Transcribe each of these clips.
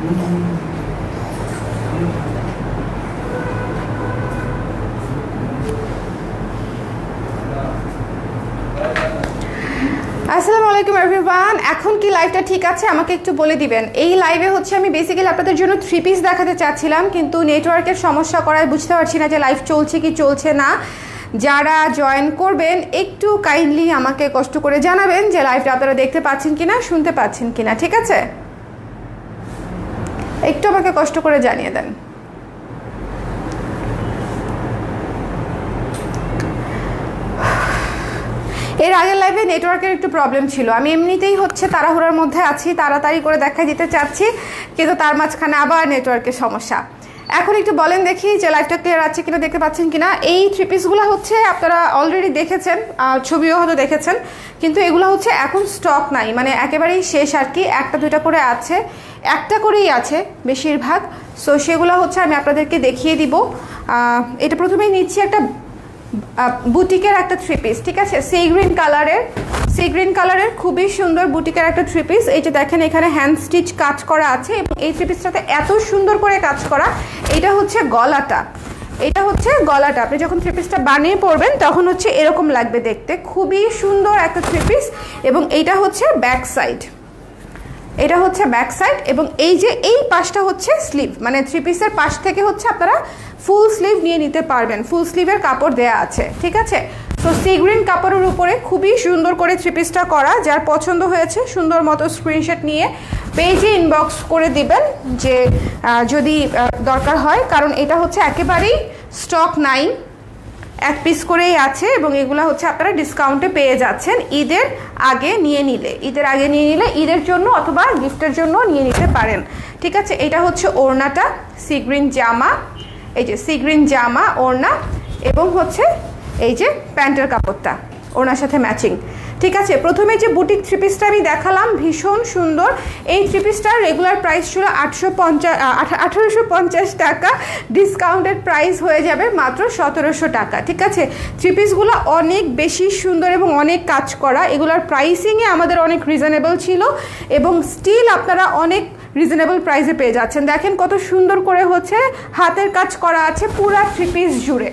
আসসালামু আলাইকুম এভরিওয়ান। এখন কি লাইভটা ঠিক আছে আমাকে একটু বলে দিবেন। এই লাইভে হচ্ছে আমি বেসিক্যালি আপনাদের জন্য 3 পিস দেখাতে চাচ্ছিলাম, কিন্তু নেটওয়ার্কের সমস্যা করায় বুঝতে পারছি না যে লাইভ চলছে কি চলছে না। যারা জয়েন করবেন একটু কাইন্ডলি আমাকে কষ্ট করে জানাবেন যে লাইভটা আপনারা দেখতে পাচ্ছেন কিনা, শুনতে পাচ্ছেন কিনা, ঠিক আছে? একটু আমাকে কষ্ট করে জানিয়ে দেন। এর আগের লাইভে নেটওয়ার্কের একটু প্রবলেম ছিল, আমি এমনিতেই হচ্ছে তাড়াহুড়োর মধ্যে আছি, তাড়াতাড়ি করে দেখা দিতে চাচ্ছি, কিন্তু তার মাঝখানে আবার নেটওয়ার্কের সমস্যা। এখন একটু বলেন দেখি যে লাইভটা ক্লিয়ার আছে কিনা, দেখতে পাচ্ছেন কিনা। এই 3 পিসগুলো হচ্ছে আপনারা অলরেডি দেখেছেন, ছবিও হয়তো দেখেছেন, কিন্তু এগুলো হচ্ছে এখন স্টক নাই, মানে একেবারেই শেষ আর কি। একটা দুইটা করে আছে, একটা করেই আছে বেশিরভাগ। সো সেগুলো হচ্ছে আমি আপনাদেরকে দেখিয়ে দিব। এটা প্রথমেই নিচ্ছি একটা বুটিকের একটা 3 পিস, ঠিক আছে? সি গ্রিন কালারের খুবই সুন্দর বুটিকের একটা 3 পিস। এই যে দেখেন এখানে হ্যান্ড স্টিচ কাজ করা আছে, এবং এই 3 পিসটাতে এত সুন্দর করে কাজ করা। এটা হচ্ছে গলাটা, আপনি যখন 3 পিসটা বানিয়ে পরবেন তখন হচ্ছে এরকম লাগবে দেখতে, খুবই সুন্দর একটা 3 পিস। এবং এইটা হচ্ছে ব্যাক সাইড, এবং এই যে এই পাশটা হচ্ছে স্লিভ, মানে 3 পিসের পাশ থেকে হচ্ছে আপনারা ফুল স্লিভ নিয়ে নিতে পারবেন, ফুল স্লিভের কাপড় দেয়া আছে, ঠিক আছে? তো সি গ্রিন কাপড়ের উপরে খুবই সুন্দর করে 3 পিসটা করা। যার পছন্দ হয়েছে সুন্দর মতো স্ক্রিনশট নিয়ে পেজে ইনবক্স করে দিবেন যে যদি দরকার হয়, কারণ এটা হচ্ছে একেবারেই স্টক নাই, 1 পিস করেই আছে। এবং এগুলো হচ্ছে আপনারা ডিসকাউন্টে পেয়ে যাচ্ছেন ঈদের আগে নিয়ে নিলে, ঈদের জন্য অথবা গিফটের জন্য নিয়ে নিতে পারেন, ঠিক আছে? এটা হচ্ছে ওড়নাটা, সি গ্রিন জামা, এই যে সি গ্রিন জামা ওড়না, এবং হচ্ছে এই যে প্যান্টের কাপড়টা ওড়নার সাথে ম্যাচিং, ঠিক আছে? প্রথমে যে বুটিক 3 পিসটা আমি দেখালাম ভীষণ সুন্দর। এই 3 পিসটার রেগুলার প্রাইস ছিল 1850 টাকা, ডিসকাউন্টেড প্রাইস হয়ে যাবে মাত্র 1700 টাকা, ঠিক আছে? 3 পিসগুলো অনেক বেশি সুন্দর এবং অনেক কাজ করা। এগুলোর প্রাইসিংয়ে আমাদের অনেক রিজনেবল ছিল, এবং স্টিল আপনারা অনেক রিজনেবল প্রাইসে পেয়ে যাচ্ছেন। দেখেন কত সুন্দর করে হচ্ছে হাতের কাজ করা আছে পুরা 3 পিস জুড়ে।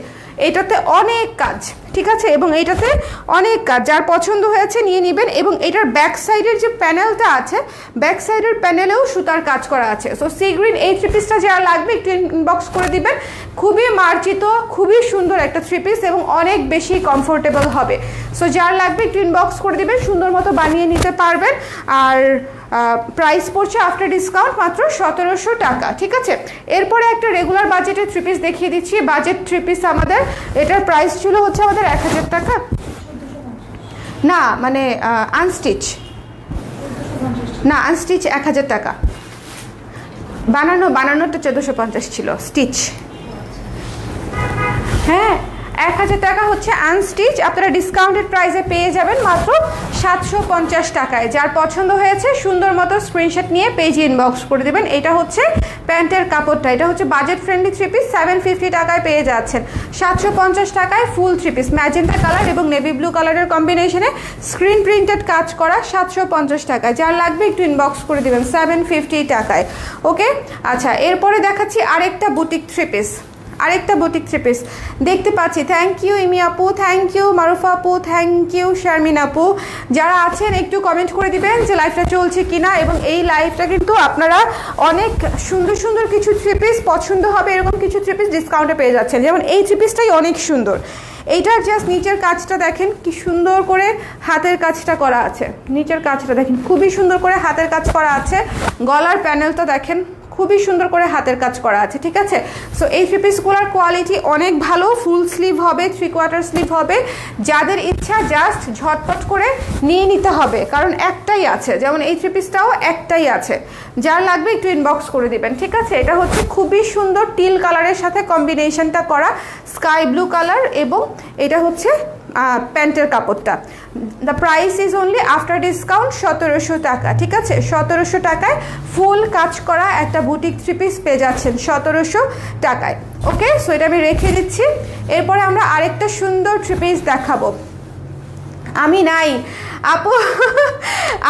এটাতে অনেক কাজ, ঠিক আছে? এবং এইটাতে অনেক কাজ, যার পছন্দ হয়েছে নিয়ে নেবেন। এবং এটার ব্যাক সাইডের যে প্যানেলটা আছে, ব্যাক সাইডের প্যানেলেও সুতার কাজ করা আছে। সো সি গ্রিন এই 3 পিসটা যারা লাগবে একটু ইনবক্স করে দিবেন। খুবই মার্জিত, খুবই সুন্দর একটা 3 পিস, এবং অনেক বেশি কমফোর্টেবল হবে। সো যার লাগবে একটু ইনবক্স করে দিবেন, সুন্দর মতো বানিয়ে নিতে পারবেন। আর প্রাইস পড়ছে আফটার ডিসকাউন্ট মাত্র 1700 টাকা, ঠিক আছে? এরপরে একটা রেগুলার বাজেটের 3 পিস দেখিয়ে দিচ্ছি। বাজেট 3 পিস আমাদের, এটার প্রাইস ছিল হচ্ছে আমাদের 1000 টাকা, না মানে আনস্টিচ 1000 টাকা, বানানোটা 1450 ছিল, স্টিচ, হ্যাঁ 1000 টাকা হচ্ছে আনস্টিচ। আপনারা ডিসকাউন্টেড প্রাইসে পেয়ে যাবেন মাত্র 750 টাকায়। যার পছন্দ হয়েছে সুন্দর মতো স্ক্রিনশট নিয়ে পেজে ইনবক্স করে দেবেন। এটা হচ্ছে প্যান্টের কাপড়টা, এটা হচ্ছে বাজেট ফ্রেন্ডলি 3 পিস, 750 টাকায় পেয়ে যাচ্ছেন। 750 টাকায় ফুল 3 পিস, ম্যাজেন্টা কালার এবং নেভি ব্লু কালারের কম্বিনেশনে স্ক্রিন প্রিন্টেড কাজ করা, 750 টাকায়। যার লাগবে একটু ইনবক্স করে দেবেন 750 টাকায়, ওকে? আচ্ছা, এরপরে দেখাচ্ছি আরেকটা বুটিক 3 পিস, দেখতে পাচ্ছি। থ্যাংক ইউ ইমি আপু, থ্যাংক ইউ মারুফা আপু, থ্যাংক ইউ শারমিন আপু। যারা আছেন একটু কমেন্ট করে দিবেন যে লাইভটা চলছে কিনা। এবং এই লাইভটা কিন্তু আপনারা অনেক সুন্দর সুন্দর কিছু 3 পিস পছন্দ হবে, এরকম কিছু 3 পিস ডিসকাউন্টে পেয়ে যাচ্ছেন। যেমন এই 3 পিসটাই অনেক সুন্দর। এইটার জাস্ট নিচের কাজটা দেখেন কি সুন্দর করে হাতের কাজটা করা আছে, নিচের কাজটা দেখেন খুবই সুন্দর করে হাতের কাজ করা আছে। গলার প্যানেলটা দেখেন খুবই সুন্দর করে হাতের কাজ করা আছে, ঠিক আছে? সো এই 3 পিসগুলোর কোয়ালিটি অনেক ভালো, ফুল স্লিভ হবে, 3/4 স্লিভ হবে। যাদের ইচ্ছা জাস্ট ঝটপট করে নিয়ে নিতে হবে, কারণ একটাই আছে, যেমন এই 3 পিসটাও একটাই আছে। যার লাগবে একটু ইনবক্স করে দিবেন, ঠিক আছে? এটা হচ্ছে খুবই সুন্দর টিল কালারের সাথে কম্বিনেশনটা করা, স্কাই ব্লু কালার, এবং এটা হচ্ছে প্যান্টের কাপড়টা। The price is only after discount 1700 টাকা, ঠিক আছে? 1700 টাকায় ফুল কাজ করা একটা বুটিক 3 পিস পেয়ে যাচ্ছেন 1700 টাকায়, ওকে? সো এটা আমি রেখে দিচ্ছি। এরপরে আমরা আরেকটা সুন্দর 3 পিস দেখাবো। আমি নাই আপু,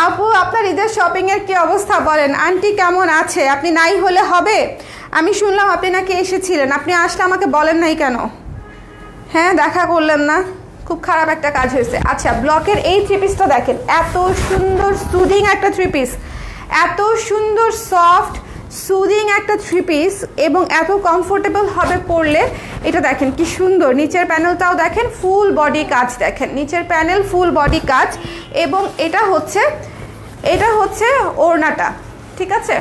আপু আপনার ঈদের শপিং এর কি অবস্থা বলেন? আন্টি কেমন আছে? আপনি নাই হলে হবে? আমি শুনলাম আপনি নাকি এসেছিলেন, আপনি আসলে আমাকে বলেন নাই কেন? হ্যাঁ, দেখা করলেন না, খুব খারাপ একটা কাজ হয়েছে। আচ্ছা, ব্লকের এই থ্রি পিসটা দেখেন, এত সুন্দর সুদিং একটা থ্রি পিস, এত সুন্দর সফট সুদিং একটা থ্রি পিস এবং এত কমফোর্টেবল হবে পরলে। এটা দেখেন কি সুন্দর, নিচের প্যানেলটাও দেখেন, ফুল বডি কাজ দেখেন, নিচের প্যানেল ফুল বডি কাজ। এবং এটা হচ্ছে ওড়নাটা, ঠিক আছে,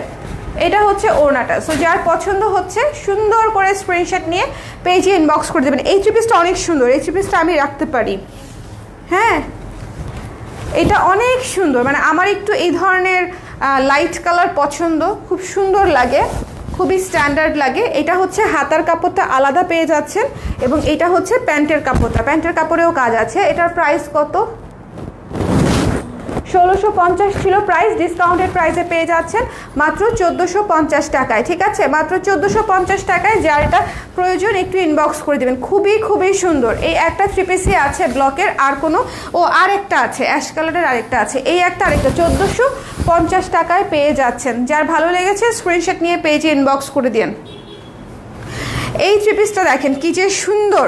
এটা হচ্ছে ওড়নাটা। সো যার পছন্দ হচ্ছে সুন্দর করে স্ক্রিনশট নিয়ে পেজে ইনবক্স করে দেবেন। এই থ্রি পিসটা অনেক সুন্দর, এই থ্রি পিসটা আমি রাখতে পারি। হ্যাঁ, এটা অনেক সুন্দর, মানে আমার একটু এই ধরনের লাইট কালার পছন্দ, খুব সুন্দর লাগে, খুবই স্ট্যান্ডার্ড লাগে। এটা হচ্ছে হাতার কাপড়টা আলাদা পেয়ে যাচ্ছেন এবং এটা হচ্ছে প্যান্টের কাপড়টা, প্যান্টের কাপড়েও কাজ আছে। এটার প্রাইস কত? 1650 ছিল প্রাইস, ডিসকাউন্টেড প্রাইসে পেয়ে যাচ্ছেন মাত্র 1450 টাকায়, ঠিক আছে, মাত্র 1450 টাকায়। যার এটা প্রয়োজন একটু ইনবক্স করে দেবেন। খুবই খুবই সুন্দর। এই একটা থ্রি পিসই আছে ব্লকের, আর কোনো আরেকটা আছে, অ্যাশ কালারের আরেকটা আছে, এই একটা আরেকটা 1450 টাকায় পেয়ে যাচ্ছেন। যার ভালো লেগেছে স্ক্রিনশট নিয়ে পেজে ইনবক্স করে দিন। এই থ্রি পিসটা দেখেন কি যে সুন্দর,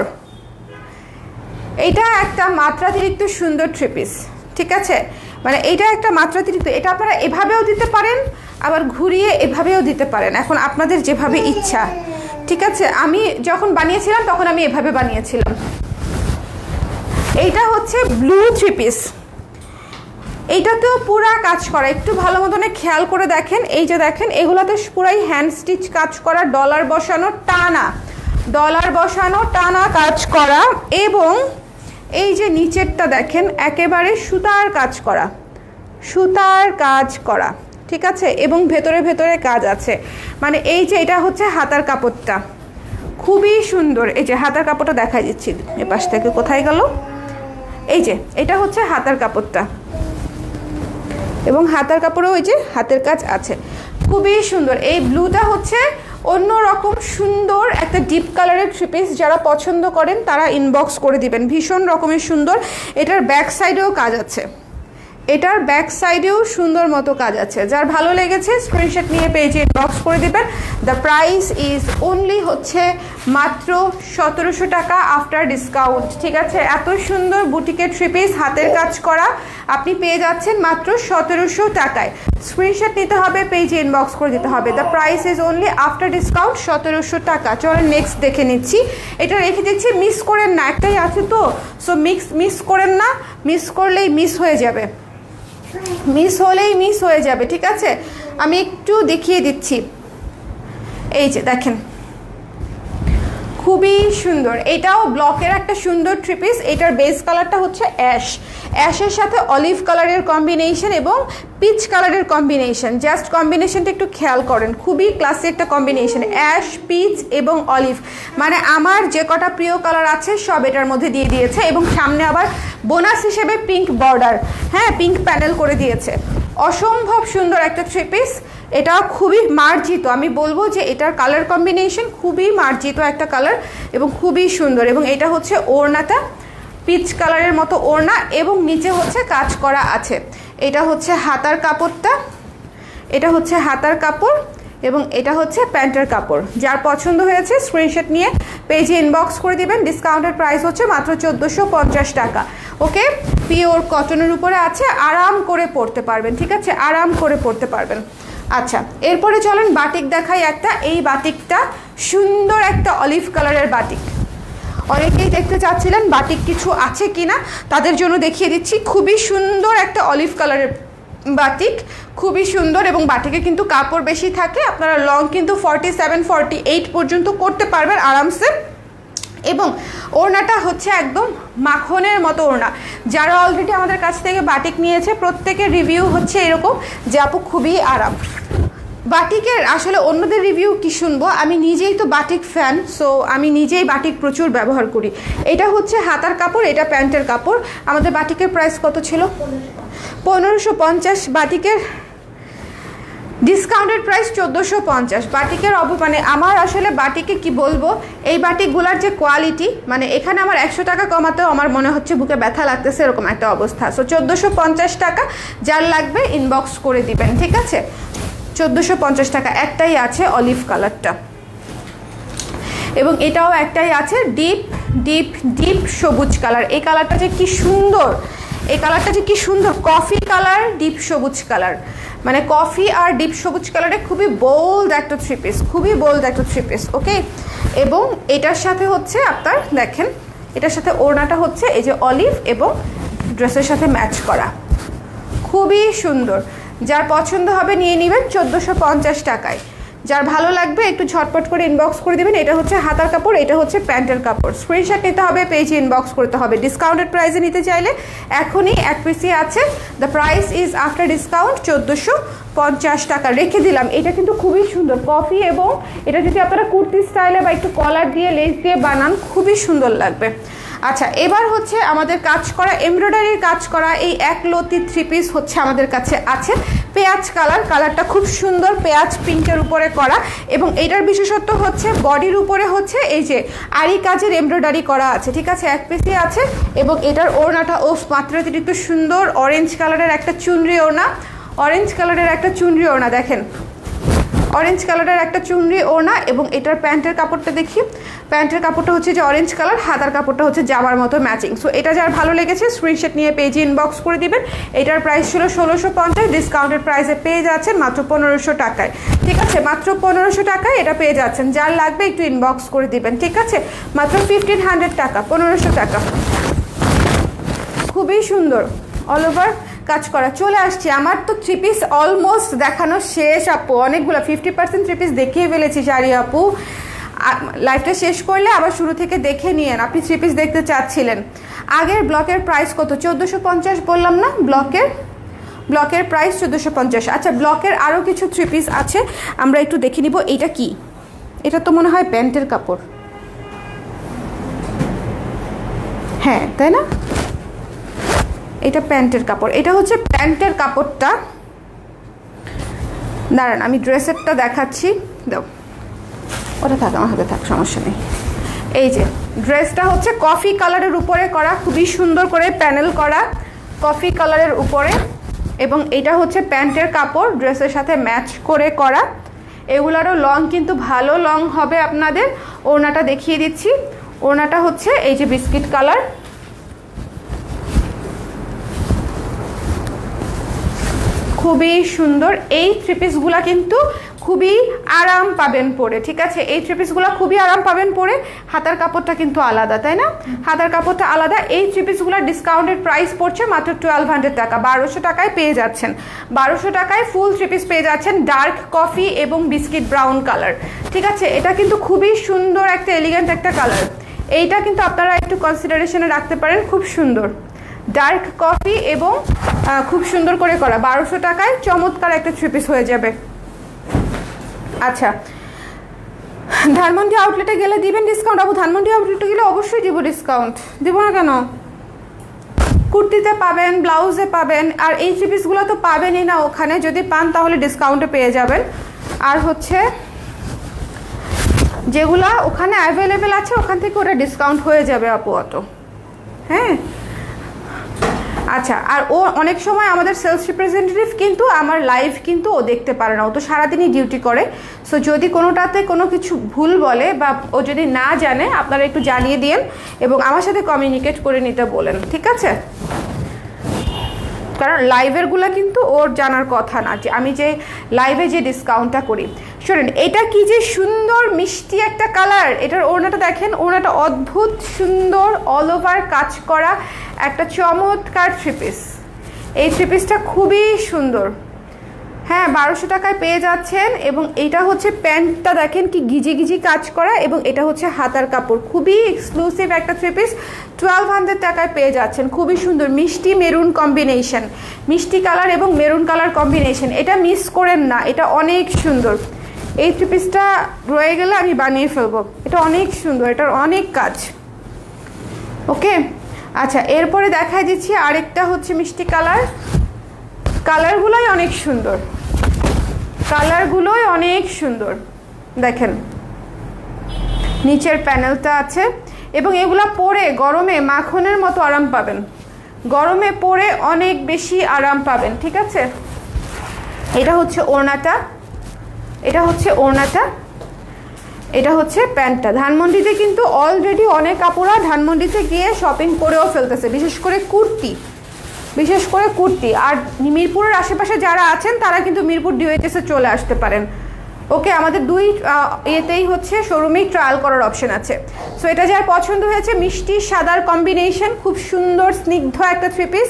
এটা একটা মাত্রাতিরিক্ত সুন্দর থ্রি পিস, ঠিক আছে, মানে এইটা একটা মাত্রাতিরিক্ত। এটা আপনারা এভাবেও দিতে পারেন, আবার ঘুরিয়ে এভাবেও দিতে পারেন, এখন আপনাদের যেভাবে ইচ্ছা, ঠিক আছে। আমি যখন বানিয়েছিলাম তখন আমি এভাবে বানিয়েছিলাম। এইটা হচ্ছে ব্লু থ্রি পিস, এইটাতেও পুরা কাজ করা, একটু ভালো মতনে খেয়াল করে দেখেন। এই যে দেখেন, এগুলাতে পুরাই হ্যান্ড স্টিচ কাজ করা, ডলার বসানো টানা কাজ করা। এবং এই যে নিচেরটা দেখেন, একেবারে সুতার কাজ করা, ঠিক আছে, এবং ভেতরে কাজ আছে। মানে এই যে এটা হচ্ছে হাতার কাপড়টা, খুবই সুন্দর। এই যে হাতার কাপড়টা দেখাই দিচ্ছি এ পাশ থেকে, কোথায় গেল? এই যে এটা হচ্ছে হাতার কাপড়টা, এবং হাতার কাপড়েও ওই যে হাতের কাজ আছে, খুবই সুন্দর। এই ব্লুটা হচ্ছে অন্য রকম সুন্দর একটা ডিপ কালারের থ্রি পিস, যারা পছন্দ করেন তারা ইনবক্স করে দিবেন, ভীষণ রকমের সুন্দর। এটার ব্যাক সাইডেও কাজ আছে, এটার ব্যাক সাইডেও সুন্দর মতো কাজ আছে। যার ভালো লেগেছে স্ক্রিনশট নিয়ে পেজে ইনবক্স করে দিবেন। দ্য প্রাইস ইজ অনলি হচ্ছে মাত্র 1700 টাকা আফটার ডিসকাউন্ট, ঠিক আছে। এত সুন্দর বুটিকের থ্রি পিস হাতের কাজ করা আপনি পেয়ে যাচ্ছেন মাত্র 1700 টাকায়। স্ক্রিনশট নিতে হবে, পেজে ইনবক্স করে দিতে হবে। The price is only after discount 1700 টাকা। চলেন নেক্সট দেখে নিচ্ছি, এটা রেখে দিচ্ছি, মিস করেন না, একটাই আছে তো, সো মিস করেন না, মিস করলেই মিস হয়ে যাবে, ঠিক আছে। আমি একটু দেখিয়ে দিচ্ছি, এই যে দেখেন, খুবই সুন্দর। এটাও ব্লকের একটা সুন্দর থ্রি পিস। এটার বেস কালারটা হচ্ছে অ্যাশের সাথে অলিভ কালারের কম্বিনেশন এবং পিচ কালারের কম্বিনেশন। জাস্ট কম্বিনেশনটা একটু খেয়াল করেন, খুবই ক্লাসি একটা কম্বিনেশন, অ্যাশ, পিচ এবং অলিভ। মানে আমার যে কটা প্রিয় কালার আছে সব এটার মধ্যে দিয়ে দিয়েছে, এবং সামনে আবার বোনাস হিসেবে পিঙ্ক বর্ডার, হ্যাঁ, পিঙ্ক প্যানেল করে দিয়েছে। অসম্ভব সুন্দর একটা থ্রি পিস। এটা খুবই মার্জিত, আমি বলবো যে এটার কালার কম্বিনেশন খুবই মার্জিত একটা কালার এবং খুবই সুন্দর। এবং এটা হচ্ছে ওড়নাটা, পিচ কালারের মতো ওড়না এবং নিচে হচ্ছে কাজ করা আছে। এটা হচ্ছে হাতার কাপড়টা, এটা হচ্ছে হাতার কাপড় এবং এটা হচ্ছে প্যান্টের কাপড়। যার পছন্দ হয়েছে স্ক্রিনশট নিয়ে পেজে ইনবক্স করে দিবেন। ডিসকাউন্টেড প্রাইস হচ্ছে মাত্র 1450 টাকা। ওকে, পিওর কটনের উপরে আছে, আরাম করে পরতে পারবেন, ঠিক আছে, আরাম করে পরতে পারবেন। আচ্ছা, এরপরে চলেন বাটিক দেখাই একটা। এই বাটিকটা সুন্দর একটা অলিভ কালারের বাটিক, অনেকেই দেখতে চাচ্ছিলেন বাটিক কিছু আছে কিনা, তাদের জন্য দেখিয়ে দিচ্ছি। খুবই সুন্দর একটা অলিভ কালারের বাটিক, খুবই সুন্দর। এবং বাটিকে কিন্তু কাপড় বেশি থাকে, আপনারা লং কিন্তু 47-48 পর্যন্ত করতে পারবেন আরামসে। এবং ওড়নাটা হচ্ছে একদম মাখনের মতো ওড়না। যারা অলরেডি আমাদের কাছ থেকে বাটিক নিয়েছে প্রত্যেকের রিভিউ হচ্ছে এরকম যে আপু খুবই আরাম। বাটিকের আসলে অন্যদের রিভিউ কি শুনবো, আমি নিজেই তো বাটিক ফ্যান, সো আমি নিজেই বাটিক প্রচুর ব্যবহার করি। এটা হচ্ছে হাতার কাপড়, এটা প্যান্টের কাপড়। আমাদের বাটিকের প্রাইস কত ছিল? 1550। Discounted price 1450। বাটিকের মানে আমার আসলে বাটিকে কি বলবো, এই বাটিকগুলার যে কোয়ালিটি, মানে এখানে আমার 100 টাকা কমাতেও আমার মনে হচ্ছে বুকে ব্যথা লাগতেছে, এরকম একটা অবস্থা। সো 1450 টাকা, যার লাগবে ইনবক্স করে দিবেন, ঠিক আছে? 1450 টাকা। একটাই আছে অলিভ কালারটা, এবং এটাও একটাই আছে ডিপ ডিপ ডিপ সবুজ কালার। এই কালারটা যে কি সুন্দর, এই কালারটা যে কি সুন্দর, কফি কালার ডিপ সবুজ কালার, মানে কফি আর ডিপ সবুজ কালারে খুবই বোল্ড একটা থ্রি পিস, খুবই বোল্ড একটা থ্রি পিস। ওকে, এবং এটার সাথে হচ্ছে আপনার দেখেন, এটার সাথে ওড়নাটা হচ্ছে এই যে অলিভ এবং ড্রেসের সাথে ম্যাচ করা, খুবই সুন্দর। যার পছন্দ হবে নিয়ে নেবেন 1450 টাকায়। যার ভালো লাগবে একটু ঝটপট করে ইনবক্স করে দেবেন। এটা হচ্ছে হাতার কাপড়, এটা হচ্ছে প্যান্টের কাপড়। স্ক্রিনশট নিতে হবে, পেজে ইনবক্স করতে হবে। ডিসকাউন্টেড প্রাইসে নিতে চাইলে এখনই এক পিসি আছে, the price is after discount 1450 টাকা রেখে দিলাম। এটা কিন্তু খুবই সুন্দর কফি, এবং এটা যদি আপনারা কুর্তি স্টাইলে বা একটু কলার দিয়ে লেস দিয়ে বানান খুবই সুন্দর লাগবে। আচ্ছা, এবার হচ্ছে আমাদের কাজ করা এমব্রয়ডারির কাজ করা এই এক লতি থ্রি পিস হচ্ছে আমাদের কাছে আছে। পেঁয়াজ কালার, কালারটা খুব সুন্দর, পেঁয়াজ পিঙ্কের উপরে করা, এবং এটার বিশেষত্ব হচ্ছে বডির উপরে হচ্ছে এই যে আরি কাজের এমব্রয়ডারি করা আছে, ঠিক আছে? এক পিসই আছে, এবং এটার ওড়নাটা ও মাত্রাতিরিক্ত সুন্দর, অরেঞ্জ কালারের একটা চুনরি ওড়না, অরেঞ্জ কালারের একটা চুনরি ওড়না, দেখেন অরেঞ্জ কালারের একটা চুনরি ওড়না। এবং এটার প্যান্টের কাপড়টা দেখি, প্যান্টের কাপড়টা হচ্ছে যে অরেঞ্জ কালার, হাতার কাপড়টা হচ্ছে জামার মতো ম্যাচিং। সো এটা যার ভালো লেগেছে স্ক্রিনশট নিয়ে পেজে ইনবক্স করে দিবেন। এটার প্রাইস ছিল 1650, ডিসকাউন্টেড প্রাইসে পেয়ে যাচ্ছেন মাত্র 1500 টাকায়, ঠিক আছে? মাত্র 1500 টাকায় এটা পেয়ে যাচ্ছেন। যার লাগবে একটু ইনবক্স করে দিবেন, ঠিক আছে? মাত্র 1500 টাকা, 1500 টাকা, খুবই সুন্দর অল ওভার কাজ করা। চলে আসছি, আমার তো থ্রি পিস অলমোস্ট দেখানো শেষ আপু, অনেকগুলো 50% থ্রি পিস দেখিয়ে ফেলেছি শাড়ি আপু। লাইভটা শেষ করলে আবার শুরু থেকে দেখে নিয়েন, আপনি থ্রি পিস দেখতে চাচ্ছিলেন। আগের ব্লকের প্রাইস কত? 1450 বললাম না? ব্লকের প্রাইস 1450। আচ্ছা, ব্লকের আরও কিছু থ্রি পিস আছে, আমরা একটু দেখে নিব। এটা কি? এটা তো মনে হয় প্যান্টের কাপড়, হ্যাঁ তাই না? এটা প্যান্টের কাপড়, এটা হচ্ছে প্যান্টের কাপড়টা। দাঁড়ান আমি ড্রেসেরটা দেখাচ্ছি, দাও ওটা থাক, আমার হাতে থাক, সমস্যা নেই। এই যে ড্রেসটা হচ্ছে কফি কালারের উপরে করা, খুবই সুন্দর করে প্যানেল করা কফি কালারের উপরে, এবং এটা হচ্ছে প্যান্টের কাপড়, ড্রেসের সাথে ম্যাচ করে করা। এগুলারও লং কিন্তু ভালো লং হবে আপনাদের। ওড়নাটা দেখিয়ে দিচ্ছি, ওড়নাটা হচ্ছে এই যে বিস্কিট কালার, খুবই সুন্দর। এই থ্রি পিসগুলা কিন্তু খুবই আরাম পাবেন পরে, ঠিক আছে? এই থ্রি পিসগুলো খুবই আরাম পাবেন পরে। হাতার কাপড়টা কিন্তু আলাদা, তাই না? হাতার কাপড়টা আলাদা। এই থ্রি পিসগুলোর ডিসকাউন্টেড প্রাইস পড়ছে মাত্র 1200 টাকা, 1200 টাকায় পেয়ে যাচ্ছেন। 1200 টাকায় ফুল থ্রি পিস পেয়ে যাচ্ছেন, ডার্ক কফি এবং বিস্কিট ব্রাউন কালার, ঠিক আছে? এটা কিন্তু খুবই সুন্দর একটা এলিগেন্ট একটা কালার। এইটা কিন্তু আপনারা একটু কনসিডারেশনে রাখতে পারেন, খুব সুন্দর ডার্ক কফি এবং খুব সুন্দর করে করা। 1200 টাকায় চমৎকার একটা থ্রি পিস হয়ে যাবে। আচ্ছা, ধানমন্ডি আউটলেটে গেলে দিবেন ডিসকাউন্ট? আপু ধানমন্ডি আউটলেটে গেলে অবশ্যই দিব ডিসকাউন্ট, দিব না কেন? কুর্তিতে পাবেন, ব্লাউজে পাবেন, আর এই থ্রি পিসগুলো তো পাবেনই না ওখানে, যদি পান তাহলে ডিসকাউন্টে পেয়ে যাবেন। আর হচ্ছে যেগুলা ওখানে অ্যাভেলেবেল আছে ওখান থেকে ওটা ডিসকাউন্ট হয়ে যাবে আপু, অত। হ্যাঁ, আচ্ছা, আর ও অনেক সময় আমাদের সেলস রিপ্রেজেন্টেটিভ কিন্তু আমার লাইভ কিন্তু ও দেখতে পারে না, ও তো সারাদিনই ডিউটি করে। সো যদি কোনোটাতে কোনো কিছু ভুল বলে বা ও যদি না জানে, আপনারা একটু জানিয়ে দিন এবং আমার সাথে কমিউনিকেট করে নিতে বলেন, ঠিক আছে? কারণ লাইভেরগুলো কিন্তু ওর জানার কথা না, যে আমি যে লাইভে যে ডিসকাউন্টটা করি। শোনেন, এটা কি যে সুন্দর মিষ্টি একটা কালার। এটার ওড়নাটা দেখেন, ওড়নাটা অদ্ভুত সুন্দর, অল ওভার কাজ করা একটা চমৎকার থ্রি পিস। এই থ্রি পিসটা খুবই সুন্দর, হ্যাঁ 1200 টাকায় পেয়ে যাচ্ছেন। এবং এটা হচ্ছে প্যান্টটা দেখেন কি গিজি গিজি কাজ করা, এবং এটা হচ্ছে হাতার কাপড়, খুবই এক্সক্লুসিভ একটা থ্রি পিস। 1200 টাকায় পেয়ে যাচ্ছেন, খুবই সুন্দর মিষ্টি মেরুন কম্বিনেশন, মিষ্টি কালার এবং মেরুন কালার কম্বিনেশন। এটা মিস করেন না, এটা অনেক সুন্দর। এই থ্রি পিসটা রয়ে গেলে আমি বানিয়ে ফেলবো, এটা অনেক সুন্দর, এটার অনেক কাজ। ওকে, আচ্ছা এরপরে দেখাই দিচ্ছি আরেকটা হচ্ছে মিষ্টি কালার, কালারগুলোই অনেক সুন্দর। কালারগুলোই অনেক সুন্দর। দেখেন নিচের প্যানেলটা আছে এবং এগুলা পরে গরমে মাখনের মতো আরাম পাবেন, গরমে পরে অনেক বেশি আরাম পাবেন। ঠিক আছে, এটা হচ্ছে ওড়নাটা, এটা হচ্ছে ওড়নাটা, এটা হচ্ছে প্যান্টটা। ধানমন্ডিতে কিন্তু অলরেডি অনেক আপুরা ধানমন্ডিতে গিয়ে শপিং করেও ফেলতেছে, বিশেষ করে কুর্তি, বিশেষ করে কুর্তি। আর মিরপুরের আশেপাশে যারা আছেন তারা কিন্তু মিরপুর ডিওএইচএসে চলে আসতে পারেন। ওকে, আমাদের দুই এতেই হচ্ছে শোরুমেই ট্রায়াল করার অপশন আছে। সো এটা যার পছন্দ হয়েছে, মিষ্টি সাদার কম্বিনেশন, খুব সুন্দর স্নিগ্ধ একটা থ্রি পিস,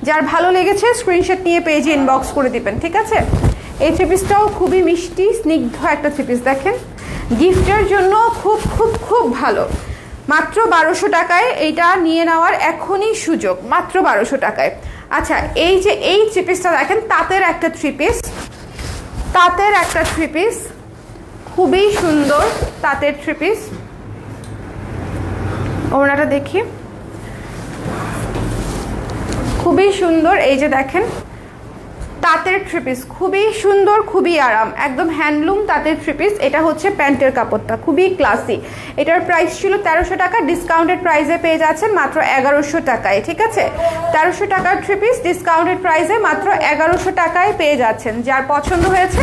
যার ভালো লেগেছে স্ক্রিনশট নিয়ে পেজে ইনবক্স করে দিবেন। ঠিক আছে, এই থ্রি পিসটাও খুবই মিষ্টি স্নিগ্ধ একটা থ্রি পিস। দেখেন গিফটের জন্য খুব খুব খুব ভালো। মাত্র 1200 টাকায় এইটা নিয়ে নেওয়ার এখনই সুযোগ, মাত্র 1200 টাকায়। আচ্ছা, এই যে এই থ্রি পিসটা দেখেন, তাঁতের একটা থ্রি পিস, তাঁতের একটা থ্রি পিস, খুবই সুন্দর তাঁতের থ্রি পিস। ওড়নাটা দেখি, খুবই সুন্দর। এই যে দেখেন তাঁতের থ্রি পিস, খুবই সুন্দর, খুবই আরাম, একদম হ্যান্ডলুম তাঁতের থ্রি পিস। এটা হচ্ছে প্যান্টের কাপড়টা, খুবই ক্লাসি। এটার প্রাইস ছিল 1300 টাকা, ডিসকাউন্টেড প্রাইসে পেয়ে যাচ্ছেন মাত্র 1100 টাকায়। ঠিক আছে, 1300 টাকার থ্রি পিস ডিসকাউন্টেড প্রাইসে মাত্র 1100 টাকায় পেয়ে যাচ্ছেন। যার পছন্দ হয়েছে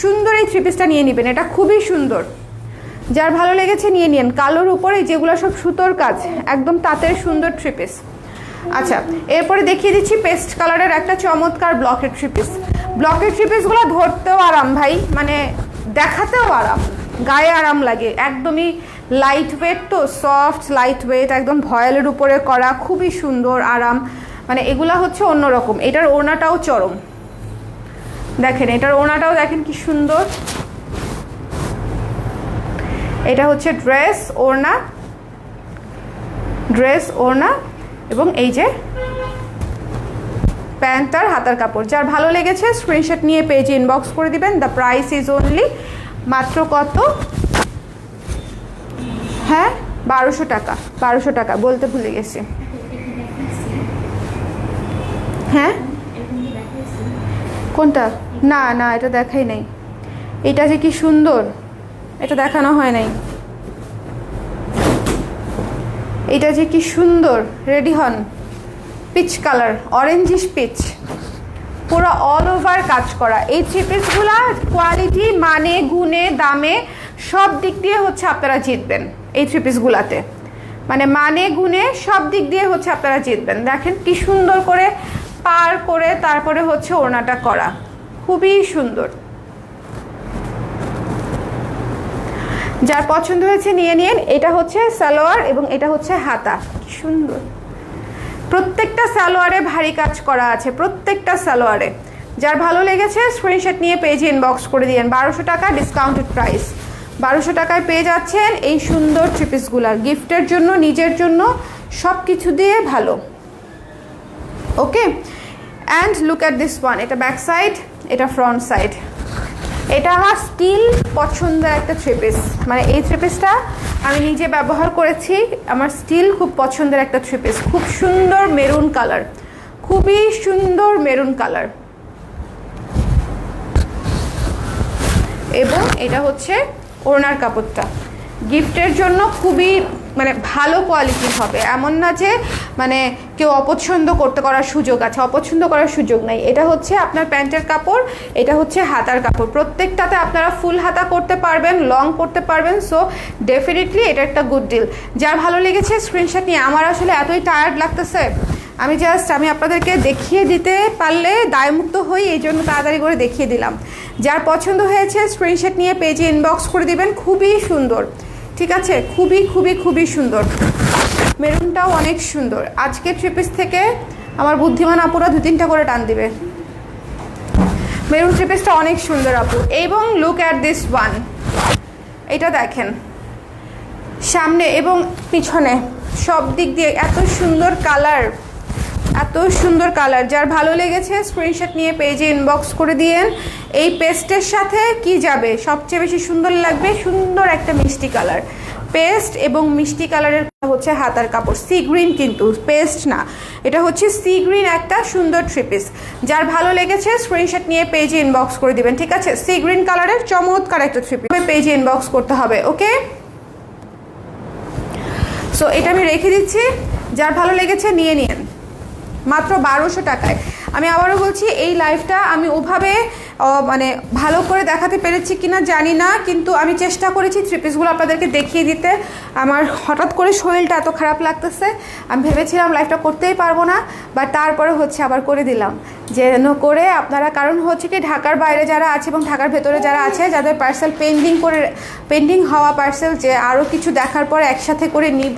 সুন্দর এই থ্রি পিসটা নিয়ে নেবেন, এটা খুবই সুন্দর। যার ভালো লেগেছে নিয়ে নিন। কালোর উপরে যেগুলো সব সুতোর কাজ, একদম তাঁতের সুন্দর থ্রি পিস। আচ্ছা, এরপরে দেখিয়ে দিচ্ছি পেস্ট কালারের একটা চমৎকার ব্লকের থ্রি পিস। ব্লকের থ্রি পিসগুলো ধরতেও আরাম ভাই, মানে দেখাতেও আরাম, গায়ে আরাম লাগে। একদমই লাইট ওয়েট, তো সফট লাইট ওয়েট, একদম ভয়েলের উপরে করা, খুবই সুন্দর আরাম, মানে এগুলা হচ্ছে অন্যরকম। এটার ওড়নাটাও চরম, দেখেন এটার ওড়নাটাও দেখেন কি সুন্দর। এটা হচ্ছে ড্রেস ওড়না, ড্রেস ওড়না, এবং এই যে প্যান্ট আর হাতার কাপড়। যার ভালো লেগেছে স্ক্রিনশট নিয়ে পেজে ইনবক্স করে দিবেন। দ্য প্রাইস ইজ অনলি মাত্র কত, হ্যাঁ 1200 টাকা, 1200 টাকা বলতে ভুলে গেছি। হ্যাঁ কোনটা? না না, এটা দেখাই নাই। এটা যে কি সুন্দর, এটা দেখানো হয় নাই। এটা যে কি সুন্দর, রেডি হন। পিচ কালার, অরেঞ্জিশ পিচ, পুরো অল ওভার কাজ করা। এই থ্রি পিসগুলা কোয়ালিটি, মানে, গুণে, দামে সব দিক দিয়ে হচ্ছে আপনারা জিতবেন এই থ্রি পিসগুলাতে, মানে গুণে সব দিক দিয়ে হচ্ছে আপনারা জিতবেন। দেখেন কি সুন্দর করে পার করে তারপরে হচ্ছে ওড়নাটা করা, খুবই সুন্দর। যার পছন্দ হয়েছে নিয়ে নিন। এটা হচ্ছে সালোয়ার এবং এটা হচ্ছে হাতা, কি সুন্দর। প্রত্যেকটা সালোয়ারে ভারী কাজ করা আছে, প্রত্যেকটা সালোয়ারে। যার ভালো লেগেছে স্ক্রিনশট নিয়ে পেজে ইনবক্স করে দিন। 1200 টাকা ডিসকাউন্টেড প্রাইস, 1200 টাকায় পেয়ে যাচ্ছেন এই সুন্দর থ্রি পিসগুলার। গিফটের জন্য, নিজের জন্য, সব কিছু দিয়ে ভালো। Okay, and look at this one. এটা ব্যাক সাইড, এটা ফ্রন্ট সাইড। এটা আমার স্টিল পছন্দের একটা থ্রি পিস, মানে এই থ্রি পিসটা আমি নিজে ব্যবহার করেছি, আমার স্টিল খুব পছন্দের একটা থ্রি পিস। খুব সুন্দর মেরুন কালার, খুবই সুন্দর মেরুন কালার। এবং এটা হচ্ছে ওড়নার কাপড়টা। গিফটের জন্য খুবই মানে ভালো কোয়ালিটির হবে, এমন না যে মানে কেউ অপছন্দ করার সুযোগ আছে, অপছন্দ করার সুযোগ নাই। এটা হচ্ছে আপনার প্যান্টের কাপড়, এটা হচ্ছে হাতার কাপড়। প্রত্যেকটাতে আপনারা ফুল হাতা করতে পারবেন, লং করতে পারবেন। সো ডেফিনেটলি এটা একটা গুড ডিল। যার ভালো লেগেছে স্ক্রিনশট নিয়ে। আমার আসলে এতই টায়ার্ড লাগতেছে, আমি আপনাদেরকে দেখিয়ে দিতে পারলে দায়মুক্ত হই, এই জন্য তাড়াতাড়ি করে দেখিয়ে দিলাম। যার পছন্দ হয়েছে স্ক্রিনশট নিয়ে পেজে ইনবক্স করে দিবেন। খুবই সুন্দর, ঠিক আছে, খুবই খুবই খুবই সুন্দর। মেরুনটাও অনেক সুন্দর। আজকে থ্রি পিস থেকে আমার বুদ্ধিমান আপুরা 2-3টা করে টান দিবে। মেরুন থ্রি পিসটা অনেক সুন্দর আপু। এবং লুক অ্যাট দিস ওয়ান, এটা দেখেন সামনে এবং পিছনে সব দিক দিয়ে এত সুন্দর কালার, এত সুন্দর কালার। যার ভালো লেগেছে স্ক্রিনশট নিয়ে পেজে ইনবক্স করে দিয়েন। এই পেস্টের সাথে কি যাবে সবচেয়ে বেশি সুন্দর লাগবে? সুন্দর একটা মিষ্টি কালার, পেস্ট এবং মিষ্টি কালারের হচ্ছে হাতার কাপড়, সি গ্রিন কিন্তু পেস্ট না, এটা হচ্ছে সি গ্রিন একটা সুন্দর 3 পিস। যার ভালো লেগেছে স্ক্রিনশট নিয়ে পেজে ইনবক্স করে দিবেন, ঠিক আছে? সি গ্রিন কালারের চমৎকার একটা 3 পিস, পেজে ইনবক্স করতে হবে, ওকে? সো এটা আমি রেখে দিচ্ছি, যার ভালো লেগেছে নিয়ে নিন, মাত্র 1200 টাকায়। আমি আবারও বলছি, এই লাইভটা আমি ওভাবে মানে ভালো করে দেখাতে পেরেছি কিনা জানি না, কিন্তু আমি চেষ্টা করেছি 3 পিসগুলো আপনাদেরকে দেখিয়ে দিতে। আমার হঠাৎ করে শরীরটা এত খারাপ লাগতেছে, আমি ভেবেছিলাম লাইভটা করতেই পারবো না, বাট তারপরে হচ্ছে আবার করে দিলাম যেন করে আপনারা, কারণ হচ্ছে কি ঢাকার বাইরে যারা আছে এবং ঢাকার ভেতরে যারা আছে, যাদের পার্সেল পেন্ডিং হওয়া পার্সেল যে আরও কিছু দেখার পরে একসাথে করে নিব,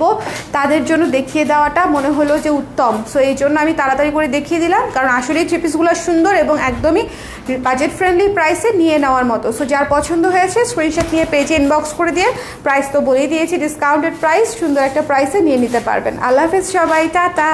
তাদের জন্য দেখিয়ে দেওয়াটা মনে হলো যে উত্তম। সো এই জন্য আমি তাড়াতাড়ি করে দেখিয়ে দিলাম, কারণ আসলেই 3 পিসগুলো সুন্দর এবং একদমই বাজেট ফ্রেন্ডলি প্রাইসে নিয়ে নেওয়ার মতো। সো যার পছন্দ হয়েছে স্ক্রিনশট নিয়ে পেজে ইনবক্স করে দিয়ে, প্রাইস তো বলেই দিয়েছি ডিসকাউন্টেড প্রাইস, সুন্দর একটা প্রাইসে নিয়ে নিতে পারবেন। আল্লাহ হাফেজ সবাই, টাটা।